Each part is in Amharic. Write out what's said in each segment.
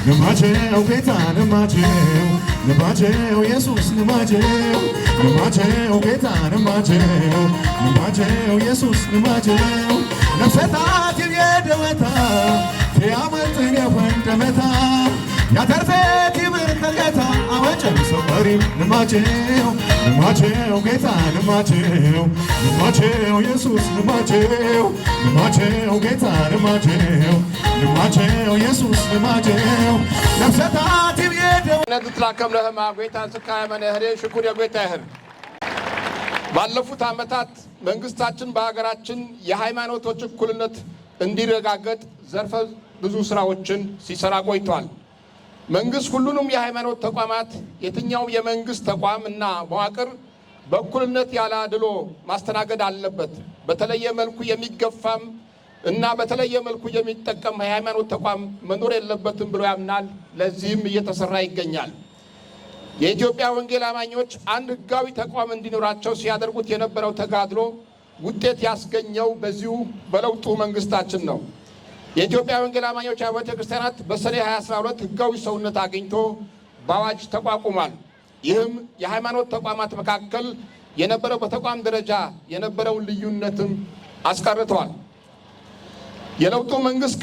ንማቸው ጌታ ንማቸው ኢየሱስ ንማቸው ጌታ ንማቸው ኢየሱስ ንማቸው ነፍሰታት የደወታ ያመልጥን የፈንደመታ ያተርፌት ይብርከታ አወጨም ሰፈሪ ንማቸው ጌታ ንማቸው ኢየሱስ ንማቸው ጌታ ንማቸው ኢየሱስ ንማቸው ነፍሰታት ይብየደው ነጥላከም ለህማ ጌታ ስካይ መነህሬ ሽኩር የጌታ ይሁን። ባለፉት ዓመታት መንግስታችን በሀገራችን የሃይማኖቶች እኩልነት እንዲረጋገጥ ዘርፈ ብዙ ስራዎችን ሲሰራ ቆይቷል። መንግስት ሁሉንም የሃይማኖት ተቋማት የትኛው የመንግስት ተቋም እና መዋቅር በእኩልነት ያለ አድሎ ማስተናገድ አለበት። በተለየ መልኩ የሚገፋም እና በተለየ መልኩ የሚጠቀም የሃይማኖት ተቋም መኖር የለበትም ብሎ ያምናል። ለዚህም እየተሰራ ይገኛል። የኢትዮጵያ ወንጌል አማኞች አንድ ህጋዊ ተቋም እንዲኖራቸው ሲያደርጉት የነበረው ተጋድሎ ውጤት ያስገኘው በዚሁ በለውጡ መንግስታችን ነው። የኢትዮጵያ ወንጌል አማኞች አብያተ ክርስቲያናት በሰኔ 2012 ህጋዊ ሰውነት አግኝቶ በአዋጅ ተቋቁሟል። ይህም የሃይማኖት ተቋማት መካከል የነበረው በተቋም ደረጃ የነበረውን ልዩነትም አስቀርተዋል። የለውጡ መንግስት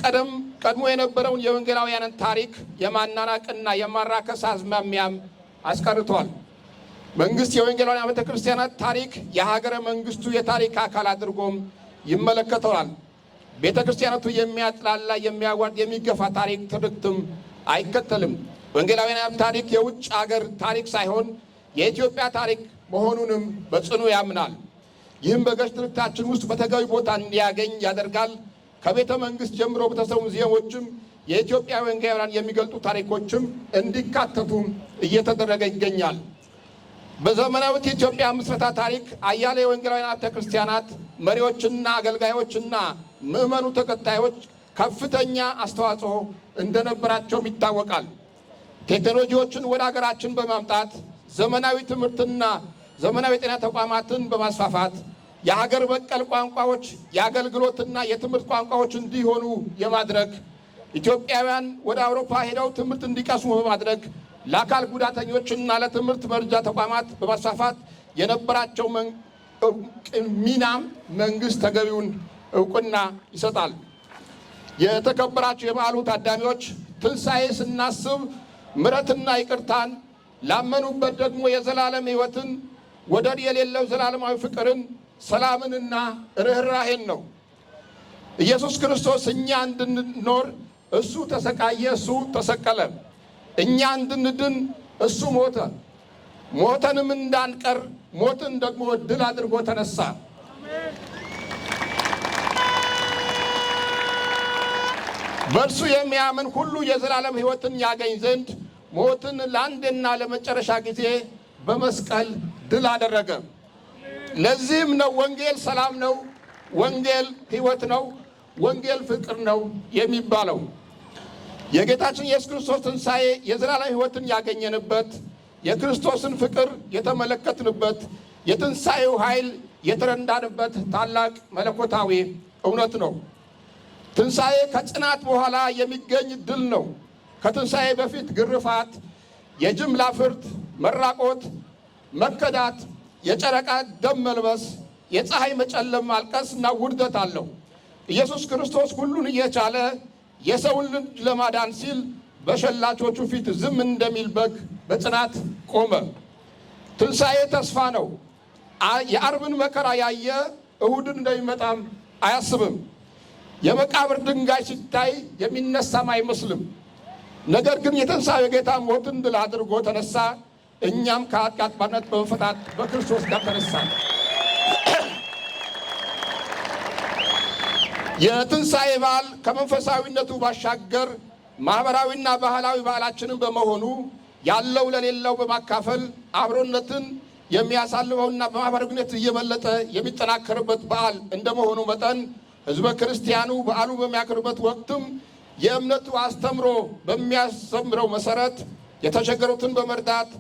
ቀድሞ የነበረውን የወንጌላውያንን ታሪክ የማናናቅና የማራከስ አዝማሚያም አስቀርተዋል። መንግስት የወንጌላውያን አብያተ ክርስቲያናት ታሪክ የሀገረ መንግስቱ የታሪክ አካል አድርጎም ይመለከተዋል። ቤተ ክርስቲያናቱ የሚያጥላላ የሚያዋርድ የሚገፋ ታሪክ ትርክትም አይከተልም። ወንጌላውያን ታሪክ የውጭ ሀገር ታሪክ ሳይሆን የኢትዮጵያ ታሪክ መሆኑንም በጽኑ ያምናል። ይህም በገዥ ትርክታችን ውስጥ በተገቢ ቦታ እንዲያገኝ ያደርጋል። ከቤተ መንግስት ጀምሮ በተሰሩ ሙዚየሞችም የኢትዮጵያ ወንጌላውያን የሚገልጡ ታሪኮችም እንዲካተቱ እየተደረገ ይገኛል። በዘመናዊት ኢትዮጵያ ምስረታ ታሪክ አያሌ ወንጌላውያን አብያተ ክርስቲያናት መሪዎችና አገልጋዮችና ምዕመኑ ተከታዮች ከፍተኛ አስተዋጽኦ እንደነበራቸውም ይታወቃል። ቴክኖሎጂዎችን ወደ ሀገራችን በማምጣት ዘመናዊ ትምህርትና ዘመናዊ የጤና ተቋማትን በማስፋፋት የሀገር በቀል ቋንቋዎች የአገልግሎትና የትምህርት ቋንቋዎች እንዲሆኑ የማድረግ ኢትዮጵያውያን ወደ አውሮፓ ሄደው ትምህርት እንዲቀስሙ በማድረግ ለአካል ጉዳተኞችና ለትምህርት መርጃ ተቋማት በማስፋፋት የነበራቸው ሚናም መንግስት ተገቢውን እውቅና ይሰጣል። የተከበራችሁ የበዓሉ ታዳሚዎች፣ ትንሣኤ ስናስብ ምሕረትና ይቅርታን፣ ላመኑበት ደግሞ የዘላለም ሕይወትን፣ ወደር የሌለው ዘላለማዊ ፍቅርን፣ ሰላምንና ርኅራኄን ነው። ኢየሱስ ክርስቶስ እኛ እንድንኖር እሱ ተሰቃየ፣ እሱ ተሰቀለ። እኛ እንድንድን እሱ ሞተ። ሞተንም እንዳንቀር ሞትን ደግሞ ድል አድርጎ ተነሳ። በእርሱ የሚያምን ሁሉ የዘላለም ሕይወትን ያገኝ ዘንድ ሞትን ለአንድና ለመጨረሻ ጊዜ በመስቀል ድል አደረገ። ለዚህም ነው ወንጌል ሰላም ነው፣ ወንጌል ሕይወት ነው፣ ወንጌል ፍቅር ነው የሚባለው። የጌታችን ኢየሱስ ክርስቶስ ትንሣኤ የዘላለም ሕይወትን ያገኘንበት፣ የክርስቶስን ፍቅር የተመለከትንበት፣ የትንሣኤው ኃይል የተረዳንበት ታላቅ መለኮታዊ እውነት ነው። ትንሣኤ ከጽናት በኋላ የሚገኝ ድል ነው። ከትንሣኤ በፊት ግርፋት፣ የጅምላ ፍርድ፣ መራቆት፣ መከዳት፣ የጨረቃ ደም መልበስ፣ የፀሐይ መጨለም፣ ማልቀስ እና ውርደት አለው። ኢየሱስ ክርስቶስ ሁሉን እየቻለ የሰውን ልጅ ለማዳን ሲል በሸላቾቹ ፊት ዝም እንደሚል በግ በጽናት ቆመ። ትንሣኤ ተስፋ ነው። የአርብን መከራ ያየ እሁድን እንደሚመጣም አያስብም። የመቃብር ድንጋይ ሲታይ የሚነሳም አይመስልም። ነገር ግን የትንሣኤ ጌታ ሞትን ድል አድርጎ ተነሳ። እኛም ከኃጢአት ባርነት በመፈታት በክርስቶስ ጋር ተነሳ። የትንሣኤ በዓል ከመንፈሳዊነቱ ባሻገር ማህበራዊና ባህላዊ በዓላችንን በመሆኑ ያለው ለሌለው በማካፈል አብሮነትን የሚያሳልፈውና በማህበራዊነት እየበለጠ የሚጠናከርበት በዓል እንደመሆኑ መጠን ህዝበ ክርስቲያኑ በዓሉ በሚያከብርበት ወቅትም የእምነቱ አስተምሮ በሚያስተምረው መሰረት የተቸገሩትን በመርዳት፣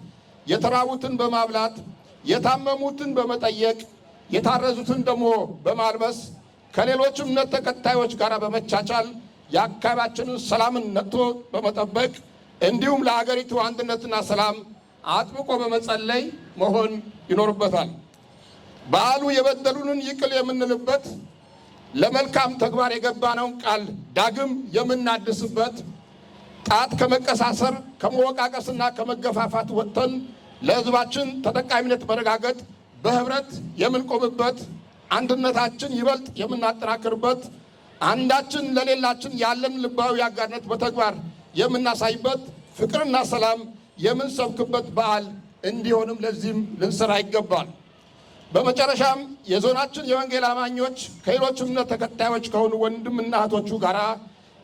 የተራቡትን በማብላት፣ የታመሙትን በመጠየቅ፣ የታረዙትን ደግሞ በማልበስ ከሌሎች እምነት ተከታዮች ጋር በመቻቻል የአካባቢያችንን ሰላምን ነቅቶ በመጠበቅ እንዲሁም ለሀገሪቱ አንድነትና ሰላም አጥብቆ በመጸለይ መሆን ይኖርበታል። በዓሉ የበደሉንን ይቅር የምንልበት፣ ለመልካም ተግባር የገባነውን ቃል ዳግም የምናድስበት፣ ጣት ከመቀሳሰር ከመወቃቀስና ከመገፋፋት ወጥተን ለሕዝባችን ተጠቃሚነት መረጋገጥ በህብረት የምንቆምበት፣ አንድነታችን ይበልጥ የምናጠናክርበት፣ አንዳችን ለሌላችን ያለን ልባዊ አጋርነት በተግባር የምናሳይበት፣ ፍቅርና ሰላም የምንሰብክበት በዓል እንዲሆንም ለዚህም ልንሰራ ይገባል። በመጨረሻም የዞናችን የወንጌል አማኞች ከሌሎች እምነት ተከታዮች ከሆኑ ወንድምና እህቶቹ ጋር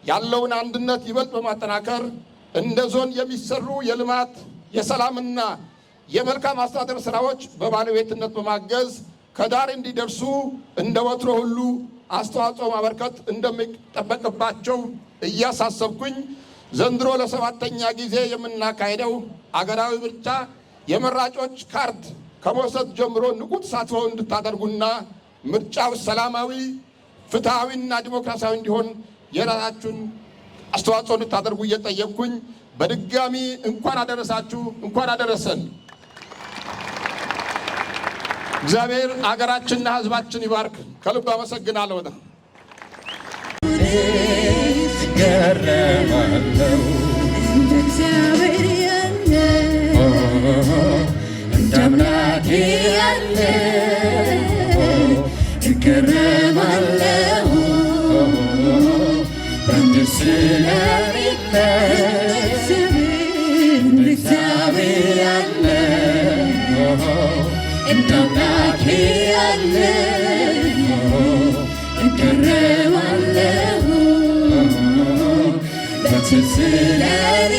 ያለውን አንድነት ይበልጥ በማጠናከር እንደ ዞን የሚሰሩ የልማት የሰላምና የመልካም አስተዳደር ስራዎች በባለቤትነት በማገዝ ከዳር እንዲደርሱ እንደ ወትሮ ሁሉ አስተዋጽኦ ማበርከት እንደሚጠበቅባቸው እያሳሰብኩኝ ዘንድሮ ለ7ኛ ጊዜ የምናካሄደው አገራዊ ምርጫ የመራጮች ካርድ ከመውሰድ ጀምሮ ንቁ ተሳትፎ እንድታደርጉና ምርጫው ሰላማዊ፣ ፍትሐዊና ዲሞክራሲያዊ እንዲሆን የራሳችሁን አስተዋጽኦ እንድታደርጉ እየጠየቅኩኝ በድጋሚ እንኳን አደረሳችሁ፣ እንኳን አደረሰን። እግዚአብሔር አገራችንና ሕዝባችን ይባርክ። ከልብ አመሰግናለሁ። ገረማለሁ እንደ እግዚአብሔር ያለ እንደ አምላኬ ያለ እገረማለሁ በምድር ስለሌለ እንደ እግዚአብሔር ያለ እንደ አምላኬ ያለ እገረማለሁ በትር ስለሌለ